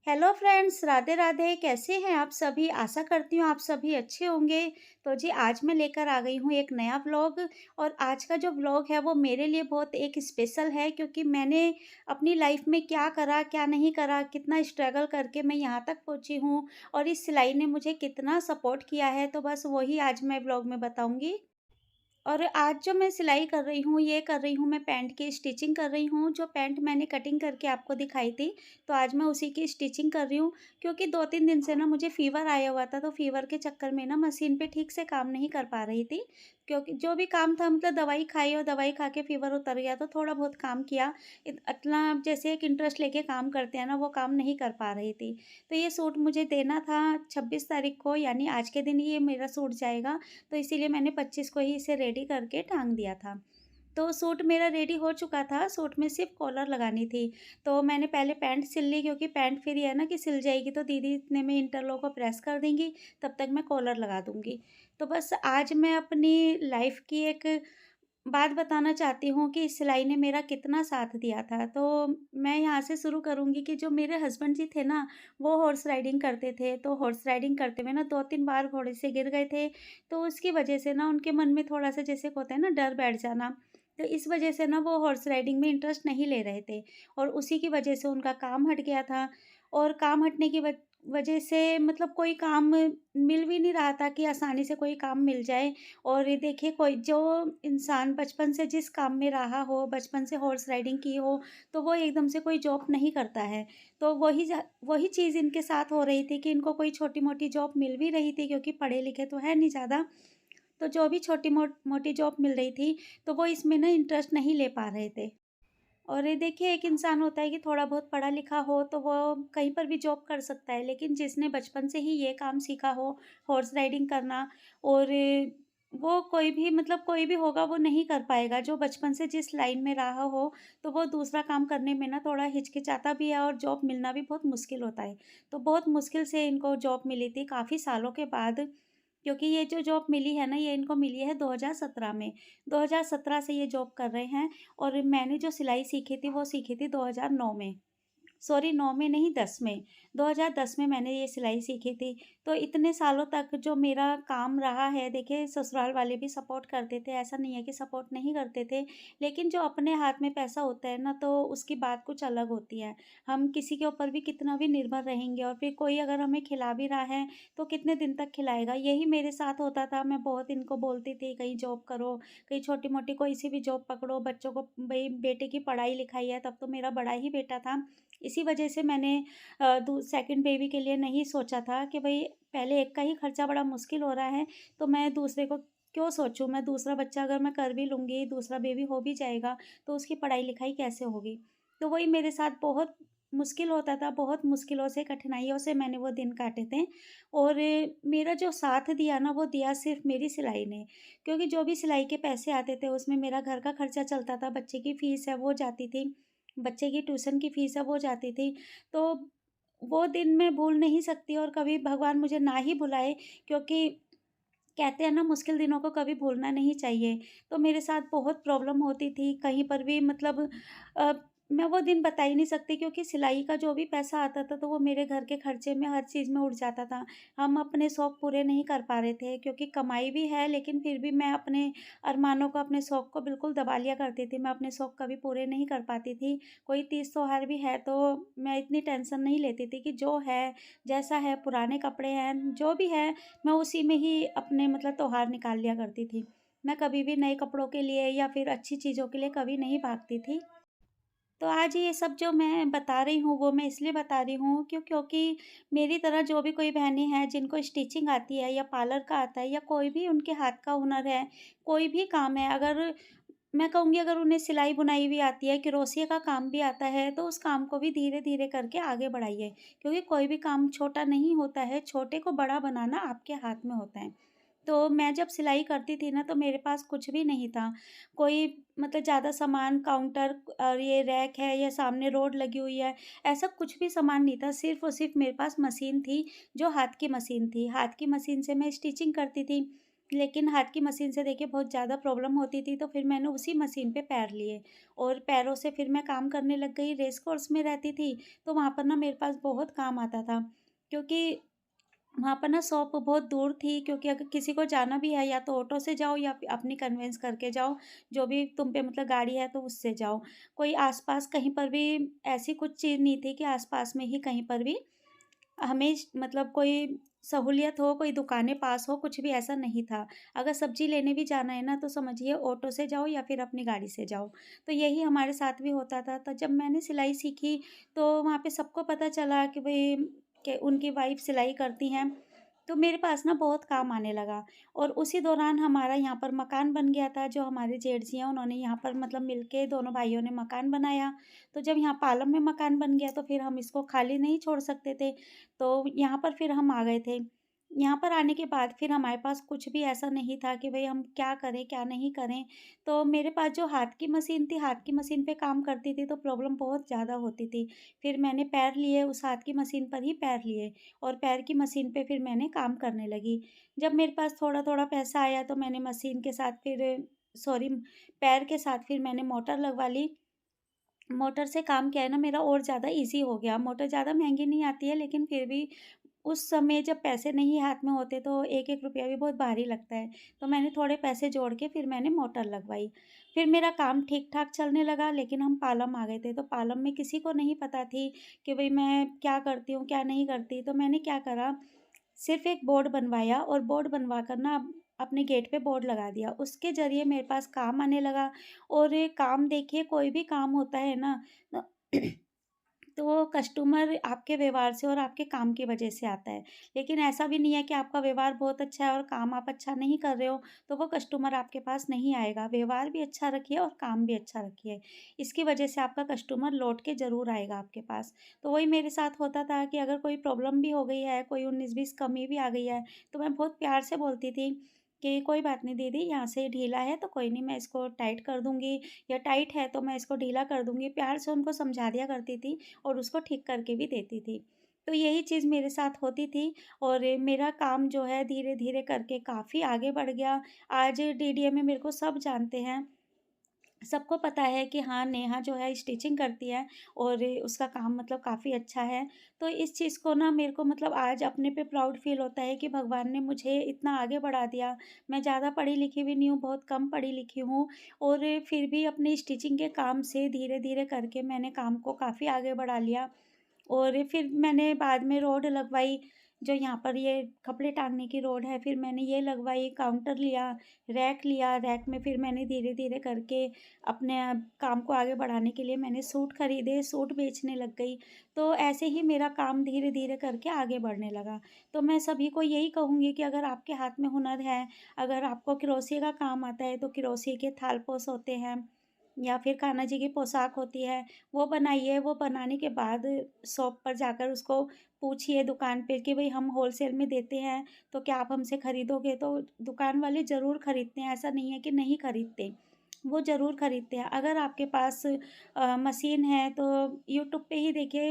Hello friends, Radhe Radhe. कैसे हैं आप सभी? आशा करती हूँ आप सभी अच्छे होंगे। तो जी आज मैं लेकर आ गई हूँ एक नया व्लॉग। और आज का जो व्लॉग है वो मेरे लिए बहुत एक स्पेशल है, क्योंकि मैंने अपनी लाइफ में क्या करा क्या नहीं करा, कितना स्ट्रगल करके मैं यहाँ तक पहुँची हूँ और इस सिलाई ने मुझे कितना सपोर्ट किया है। तो बस वही आज मैं व्लॉग में बताऊँगी। और आज जो मैं सिलाई कर रही हूँ, ये कर रही हूँ मैं पैंट की स्टिचिंग कर रही हूँ। जो पैंट मैंने कटिंग करके आपको दिखाई थी, तो आज मैं उसी की स्टिचिंग कर रही हूँ। क्योंकि 2-3 दिन से ना मुझे फ़ीवर आया हुआ था, तो फ़ीवर के चक्कर में ना मशीन पे ठीक से काम नहीं कर पा रही थी। क्योंकि जो भी काम था मतलब दवाई खाई और दवाई खा के फ़ीवर उतर गया, तो थोड़ा बहुत काम किया। इतना जैसे एक इंटरेस्ट लेके काम करते हैं ना, वो काम नहीं कर पा रही थी। तो ये सूट मुझे देना था 26 तारीख को, यानी आज के दिन ही ये मेरा सूट जाएगा। तो इसीलिए मैंने 25 को ही इसे रेडी करके टाँग दिया था। तो सूट मेरा रेडी हो चुका था, सूट में सिर्फ़ कॉलर लगानी थी। तो मैंने पहले पैंट सिल ली, क्योंकि पैंट फिर ये है ना कि सिल जाएगी तो दीदी इतने में इंटरलॉक को प्रेस कर देंगी, तब तक मैं कॉलर लगा दूँगी। तो बस आज मैं अपनी लाइफ़ की एक बात बताना चाहती हूँ कि इस सिलाई ने मेरा कितना साथ दिया था। तो मैं यहाँ से शुरू करूँगी कि जो मेरे हस्बैंड जी थे ना, वो हॉर्स राइडिंग करते थे। तो हॉर्स राइडिंग करते हुए ना 2-3 बार घोड़े से गिर गए थे। तो उसकी वजह से ना उनके मन में थोड़ा-सा जैसे होता है ना डर बैठ जाना। तो इस वजह से ना वो हॉर्स राइडिंग में इंटरेस्ट नहीं ले रहे थे और उसी की वजह से उनका काम हट गया था। और काम हटने की वजह से मतलब कोई काम मिल भी नहीं रहा था कि आसानी से कोई काम मिल जाए। और ये देखिए, कोई जो इंसान बचपन से जिस काम में रहा हो, बचपन से हॉर्स राइडिंग की हो, तो वो एकदम से कोई जॉब नहीं करता है। तो वही चीज़ इनके साथ हो रही थी कि इनको कोई छोटी-मोटी जॉब मिल भी रही थी, क्योंकि पढ़े लिखे तो है नहीं ज़्यादा। तो जो भी छोटी मोटी जॉब मिल रही थी, तो वो इसमें ना इंटरेस्ट नहीं ले पा रहे थे। और ये देखिए, एक इंसान होता है कि थोड़ा बहुत पढ़ा लिखा हो तो वो कहीं पर भी जॉब कर सकता है, लेकिन जिसने बचपन से ही ये काम सीखा हो, हॉर्स राइडिंग करना, और वो कोई भी मतलब कोई भी होगा वो नहीं कर पाएगा। जो बचपन से जिस लाइन में रहा हो, तो वो दूसरा काम करने में ना थोड़ा हिचकिचाता भी है और जॉब मिलना भी बहुत मुश्किल होता है। तो बहुत मुश्किल से इनको जॉब मिली थी काफ़ी सालों के बाद, क्योंकि ये जो जॉब मिली है ना, ये इनको मिली है 2017 में। 2017 से ये जॉब कर रहे हैं। और मैंने जो सिलाई सीखी थी, वो सीखी थी 2009 में। सॉरी, 9 में नहीं, 10 में। 2010 में मैंने ये सिलाई सीखी थी। तो इतने सालों तक जो मेरा काम रहा है, देखिए ससुराल वाले भी सपोर्ट करते थे, ऐसा नहीं है कि सपोर्ट नहीं करते थे। लेकिन जो अपने हाथ में पैसा होता है ना, तो उसकी बात कुछ अलग होती है। हम किसी के ऊपर भी कितना भी निर्भर रहेंगे और फिर कोई अगर हमें खिला भी रहा है, तो कितने दिन तक खिलाएगा? यही मेरे साथ होता था। मैं बहुत इनको बोलती थी, कहीं जॉब करो, कहीं छोटी-मोटी कोई सी भी जॉब पकड़ो, बच्चों को भई बेटे की पढ़ाई-लिखाई है, तब तो मेरा बड़ा ही बेटा था। इसी वजह से मैंने दू सेकंड बेबी के लिए नहीं सोचा था कि भई पहले एक का ही खर्चा बड़ा मुश्किल हो रहा है, तो मैं दूसरे को क्यों सोचूँ? मैं दूसरा बच्चा अगर मैं कर भी लूँगी, दूसरा बेबी हो भी जाएगा, तो उसकी पढ़ाई-लिखाई कैसे होगी? तो वही मेरे साथ बहुत मुश्किल होता था, बहुत मुश्किलों से, कठिनाइयों से मैंने वो दिन काटे थे। और मेरा जो साथ दिया ना, वो दिया सिर्फ़ मेरी सिलाई ने। क्योंकि जो भी सिलाई के पैसे आते थे, उसमें मेरा घर का खर्चा चलता था, बच्चे की फ़ीस है वो जाती थी, बच्चे की ट्यूशन की फ़ीस है वो जाती थी। तो वो दिन मैं भूल नहीं सकती और कभी भगवान मुझे ना ही भुलाए, क्योंकि कहते हैं ना, मुश्किल दिनों को कभी भूलना नहीं चाहिए। तो मेरे साथ बहुत प्रॉब्लम होती थी, कहीं पर भी मतलब अ, मैं वो दिन बता ही नहीं सकती, क्योंकि सिलाई का जो भी पैसा आता था, तो वो मेरे घर के खर्चे में, हर चीज़ में उड़ जाता था। हम अपने शौक पूरे नहीं कर पा रहे थे, क्योंकि कमाई भी है, लेकिन फिर भी मैं अपने अरमानों को, अपने शौक को बिल्कुल दबा लिया करती थी। मैं अपने शौक कभी पूरे नहीं कर पाती थी। कोई तीज त्योहार भी है, तो मैं इतनी टेंशन नहीं लेती थी कि जो है, जैसा है, पुराने कपड़े हैं, जो भी है, मैं उसी में ही अपने मतलब त्योहार निकाल लिया करती थी। मैं कभी भी नए कपड़ों के लिए या फिर अच्छी चीज़ों के लिए कभी नहीं भागती थी। तो आज ये सब जो मैं बता रही हूँ, वो मैं इसलिए बता रही हूँ क्योंकि मेरी तरह जो भी कोई बहनें हैं जिनको स्टिचिंग आती है या पार्लर का आता है या कोई भी उनके हाथ का हुनर है, कोई भी काम है, अगर मैं कहूँगी अगर उन्हें सिलाई-बुनाई भी आती है, क्रोशिया का काम भी आता है, तो उस काम को भी धीरे-धीरे करके आगे बढ़ाइए। क्योंकि कोई भी काम छोटा नहीं होता है, छोटे को बड़ा बनाना आपके हाथ में होता है। तो मैं जब सिलाई करती थी ना, तो मेरे पास कुछ भी नहीं था। कोई मतलब ज़्यादा सामान, काउंटर और ये रैक है या सामने रोड लगी हुई है, ऐसा कुछ भी सामान नहीं था। सिर्फ़ और सिर्फ़ मेरे पास मशीन थी, जो हाथ की मशीन थी। हाथ की मशीन से मैं स्टिचिंग करती थी। लेकिन हाथ की मशीन से देखिए बहुत ज़्यादा प्रॉब्लम होती थी, तो फिर मैंने उसी मशीन पे पैर लिए और पैरों से फिर मैं काम करने लग गई। रेस कोर्स में रहती थी, तो वहाँ पर ना मेरे पास बहुत काम आता था, क्योंकि वहाँ पर ना शॉप बहुत दूर थी, क्योंकि अगर किसी को जाना भी है या तो ऑटो से जाओ या फिर अपनी कन्वेंस करके जाओ, जो भी तुम पे मतलब गाड़ी है तो उससे जाओ। कोई आस-पास कहीं पर भी ऐसी कुछ चीज़ नहीं थी कि आस-पास में ही कहीं पर भी हमें मतलब कोई सहूलियत हो, कोई दुकानें पास हो, कुछ भी ऐसा नहीं था। अगर सब्ज़ी लेने भी जाना है ना, तो समझिए ऑटो से जाओ या फिर अपनी गाड़ी से जाओ। तो यही हमारे साथ भी होता था। तो जब मैंने सिलाई सीखी, तो वहाँ पे सबको पता चला कि भई कि उनकी वाइफ़ सिलाई करती हैं, तो मेरे पास ना बहुत काम आने लगा। और उसी दौरान हमारा यहाँ पर मकान बन गया था, जो हमारे जेठ जी हैं, उन्होंने यहाँ पर मतलब मिलके दोनों भाइयों ने मकान बनाया। तो जब यहाँ पालम में मकान बन गया, तो फिर हम इसको खाली नहीं छोड़ सकते थे। तो यहाँ पर फिर हम आ गए थे। यहाँ पर आने के बाद फिर हमारे पास कुछ भी ऐसा नहीं था कि भई हम क्या करें, क्या नहीं करें। तो मेरे पास जो हाथ की मशीन थी, हाथ की मशीन पे काम करती थी, तो प्रॉब्लम बहुत ज़्यादा होती थी। फिर मैंने पैर लिए, उस हाथ की मशीन पर ही पैर लिए और पैर की मशीन पे फिर मैंने काम करने लगी। जब मेरे पास थोड़ा-थोड़ा पैसा आया, तो मैंने मशीन के साथ फिर सॉरी पैर के साथ फिर मैंने मोटर लगवा ली। मोटर से काम क्या है ना, मेरा और ज़्यादा ईज़ी हो गया। मोटर ज़्यादा महँगी नहीं आती है, लेकिन फिर भी उस समय जब पैसे नहीं हाथ में होते, तो 1-1 रुपया भी बहुत भारी लगता है। तो मैंने थोड़े पैसे जोड़ के फिर मैंने मोटर लगवाई। फिर मेरा काम ठीक-ठाक चलने लगा, लेकिन हम पालम आ गए थे। तो पालम में किसी को नहीं पता थी कि भई मैं क्या करती हूँ, क्या नहीं करती। तो मैंने क्या करा, सिर्फ़ एक बोर्ड बनवाया और बोर्ड बनवा कर ना अपने गेट पे बोर्ड लगा दिया। उसके ज़रिए मेरे पास काम आने लगा। और ये काम देखिए, कोई भी काम होता है ना, तो तो कस्टमर आपके व्यवहार से और आपके काम की वजह से आता है। लेकिन ऐसा भी नहीं है कि आपका व्यवहार बहुत अच्छा है और काम आप अच्छा नहीं कर रहे हो, तो वो कस्टमर आपके पास नहीं आएगा। व्यवहार भी अच्छा रखिए और काम भी अच्छा रखिए। इसकी वजह से आपका कस्टमर लौट के ज़रूर आएगा आपके पास। तो वही मेरे साथ होता था कि अगर कोई प्रॉब्लम भी हो गई है, कोई 19-20 कमी भी आ गई है, तो मैं बहुत प्यार से बोलती थी कि कोई बात नहीं दीदी, यहाँ से ढीला है तो कोई नहीं, मैं इसको टाइट कर दूँगी, या टाइट है तो मैं इसको ढीला कर दूँगी। प्यार से उनको समझा दिया करती थी और उसको ठीक करके भी देती थी। तो यही चीज़ मेरे साथ होती थी और मेरा काम जो है धीरे-धीरे करके काफ़ी आगे बढ़ गया। आज डीडीए में मेरे को सब जानते हैं। सबको पता है कि हाँ, नेहा जो है स्टिचिंग करती है और उसका काम मतलब काफ़ी अच्छा है। तो इस चीज़ को ना मेरे को मतलब आज अपने पे प्राउड फ़ील होता है कि भगवान ने मुझे इतना आगे बढ़ा दिया। मैं ज़्यादा पढ़ी-लिखी भी नहीं हूँ, बहुत कम पढ़ी-लिखी हूँ और फिर भी अपनी स्टिचिंग के काम से धीरे-धीरे करके मैंने काम को काफ़ी आगे बढ़ा लिया। और फिर मैंने बाद में रोड लगवाई, जो यहाँ पर ये कपड़े टाँगने की रोड है, फिर मैंने ये लगवाई, काउंटर लिया, रैक में फिर मैंने धीरे-धीरे करके अपने काम को आगे बढ़ाने के लिए मैंने सूट खरीदे, सूट बेचने लग गई। तो ऐसे ही मेरा काम धीरे-धीरे करके आगे बढ़ने लगा। तो मैं सभी को यही कहूँगी कि अगर आपके हाथ में हुनर है, अगर आपको क्रोशिया का काम आता है, तो क्रोशिया के थाल-पोश होते हैं या फिर कान्हा जी की पोशाक होती है, वो बनाइए। वो बनाने के बाद शॉप पर जाकर उसको पूछिए दुकान पे कि भई हम होलसेल में देते हैं, तो क्या आप हमसे खरीदोगे? तो दुकान वाले ज़रूर खरीदते हैं, ऐसा नहीं है कि नहीं खरीदते, वो ज़रूर खरीदते हैं। अगर आपके पास मशीन है, तो यूट्यूब पे ही देखिए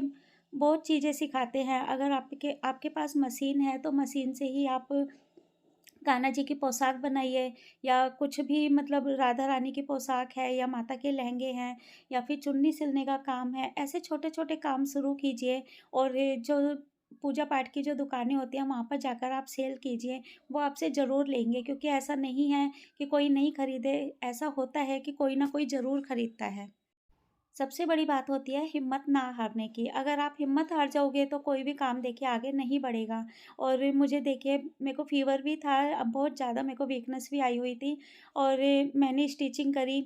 बहुत चीज़ें सिखाते हैं। अगर आपके आपके पास मशीन है, तो मशीन से ही आप कान्हा जी की पोशाक बनाइए, या कुछ भी मतलब राधा रानी की पोशाक है या माता के लहंगे हैं या फिर चुन्नी सिलने का काम है, ऐसे छोटे-छोटे काम शुरू कीजिए। और ये जो पूजा पाठ की जो दुकानें होती हैं, वहाँ पर जाकर आप सेल कीजिए, वो आपसे ज़रूर लेंगे, क्योंकि ऐसा नहीं है कि कोई नहीं खरीदे, ऐसा होता है कि कोई ना कोई ज़रूर खरीदता है। सबसे बड़ी बात होती है हिम्मत ना हारने की। अगर आप हिम्मत हार जाओगे, तो कोई भी काम देखिए आगे नहीं बढ़ेगा। और मुझे देखिए, मेरे को फ़ीवर भी था, अब बहुत ज़्यादा मेरे को वीकनेस भी आई हुई थी और मैंने स्टिचिंग करी,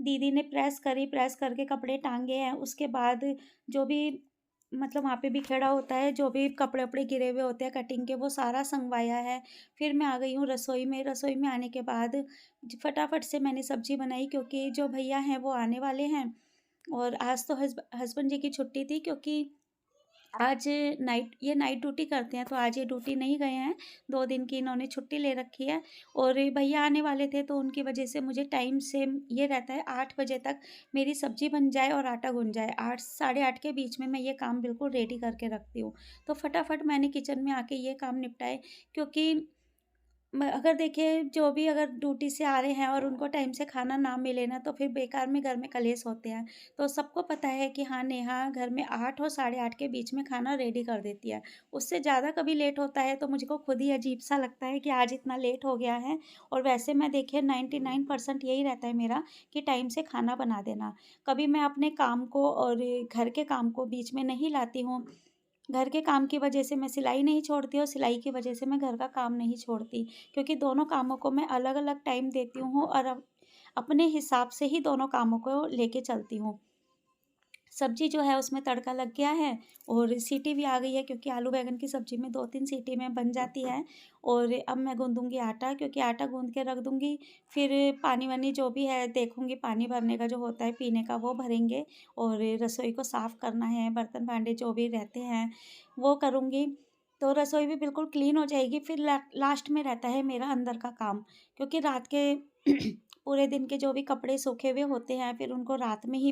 दीदी ने प्रेस करी, प्रेस करके कपड़े टाँगे हैं। उसके बाद जो भी मतलब वहाँ पे बिखेरा होता है, जो भी कपड़े-वपड़े गिरे हुए होते हैं कटिंग के, वो सारा सँगवाया है। फिर मैं आ गई हूँ रसोई में। रसोई में आने के बाद फटाफट से मैंने सब्ज़ी बनाई, क्योंकि जो भैया हैं वो आने वाले हैं। और आज तो हस्बैंड जी की छुट्टी थी, क्योंकि आज नाइट ड्यूटी करते हैं, तो आज ये ड्यूटी नहीं गए हैं, 2 दिन की इन्होंने छुट्टी ले रखी है। और ये भैया आने वाले थे, तो उनकी वजह से मुझे टाइम से ये रहता है 8 बजे तक मेरी सब्ज़ी बन जाए और आटा गूँध जाए। 8 साढ़े 8 के बीच में मैं ये काम बिल्कुल रेडी करके रखती हूँ। तो फटाफट मैंने किचन में आके ये काम निपटाए, क्योंकि अगर देखिए जो भी अगर ड्यूटी से आ रहे हैं और उनको टाइम से खाना ना मिले ना तो फिर बेकार में घर में कलेश होते हैं। तो सबको पता है कि हाँ, नेहा घर में 8 और साढ़े 8 के बीच में खाना रेडी कर देती है। उससे ज़्यादा कभी लेट होता है तो मुझको खुद ही अजीब-सा लगता है कि आज इतना लेट हो गया है। और वैसे मैं देखिए 99% यही रहता है मेरा कि टाइम से खाना बना देना। कभी मैं अपने काम को और घर के काम को बीच में नहीं लाती हूँ। घर के काम की वजह से मैं सिलाई नहीं छोड़ती और सिलाई की वजह से मैं घर का काम नहीं छोड़ती, क्योंकि दोनों कामों को मैं अलग-अलग टाइम देती हूँ और अपने हिसाब से ही दोनों कामों को लेके चलती हूँ। सब्ज़ी जो है उसमें तड़का लग गया है और सीटी भी आ गई है, क्योंकि आलू बैंगन की सब्ज़ी में 2-3 सीटी में बन जाती है। और अब मैं गूँधूँगी आटा, क्योंकि आटा गूँध के रख दूँगी। फिर पानी-वानी जो भी है देखूँगी, पानी भरने का जो होता है पीने का वो भरेंगे और रसोई को साफ़ करना है, बर्तन-भांडे जो भी रहते हैं वो करूँगी। तो रसोई भी बिल्कुल क्लीन हो जाएगी। फिर लास्ट में रहता है मेरा अंदर का काम, क्योंकि रात के पूरे दिन के जो भी कपड़े सूखे हुए होते हैं फिर उनको रात में ही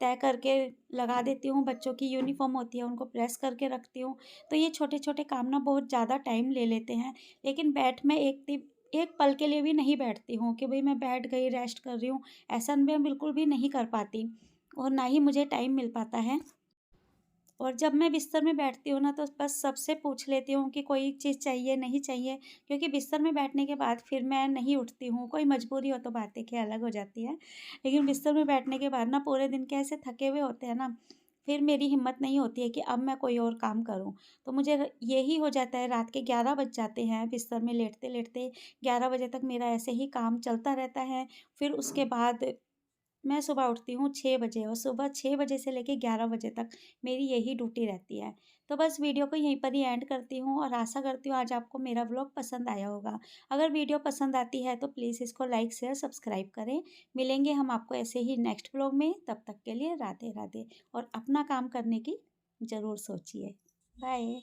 तय करके लगा देती हूँ। बच्चों की यूनिफ़ॉर्म होती है, उनको प्रेस करके रखती हूँ। तो ये छोटे-छोटे काम ना बहुत ज़्यादा टाइम ले लेते हैं। लेकिन मैं एक पल के लिए भी नहीं बैठती हूँ कि भई मैं बैठ गई, रेस्ट कर रही हूँ। ऐसा मैं बिल्कुल भी नहीं कर पाती और ना ही मुझे टाइम मिल पाता है। और जब मैं बिस्तर में बैठती हूँ ना, तो बस सबसे पूछ लेती हूँ कि कोई चीज़ चाहिए, नहीं चाहिए, क्योंकि बिस्तर में बैठने के बाद फिर मैं नहीं उठती हूँ। कोई मजबूरी हो तो बात देखिए अलग हो जाती है। लेकिन बिस्तर में बैठने के बाद ना पूरे दिन के ऐसे थके हुए होते हैं ना, फिर मेरी हिम्मत नहीं होती है कि अब मैं कोई और काम करूँ। तो मुझे यही हो जाता है, रात के 11 बज जाते हैं बिस्तर में लेटते-लेटते। 11 बजे तक मेरा ऐसे ही काम चलता रहता है। फिर उसके बाद मैं सुबह उठती हूँ 6 बजे और सुबह 6 बजे से लेके 11 बजे तक मेरी यही ड्यूटी रहती है। तो बस वीडियो को यहीं पर ही एंड करती हूँ और आशा करती हूँ आज आपको मेरा व्लॉग पसंद आया होगा। अगर वीडियो पसंद आती है तो प्लीज़ इसको लाइक, शेयर, सब्सक्राइब करें। मिलेंगे हम आपको ऐसे ही नेक्स्ट व्लॉग में, तब तक के लिए राधे-राधे और अपना काम करने की ज़रूर सोचिए। बाय।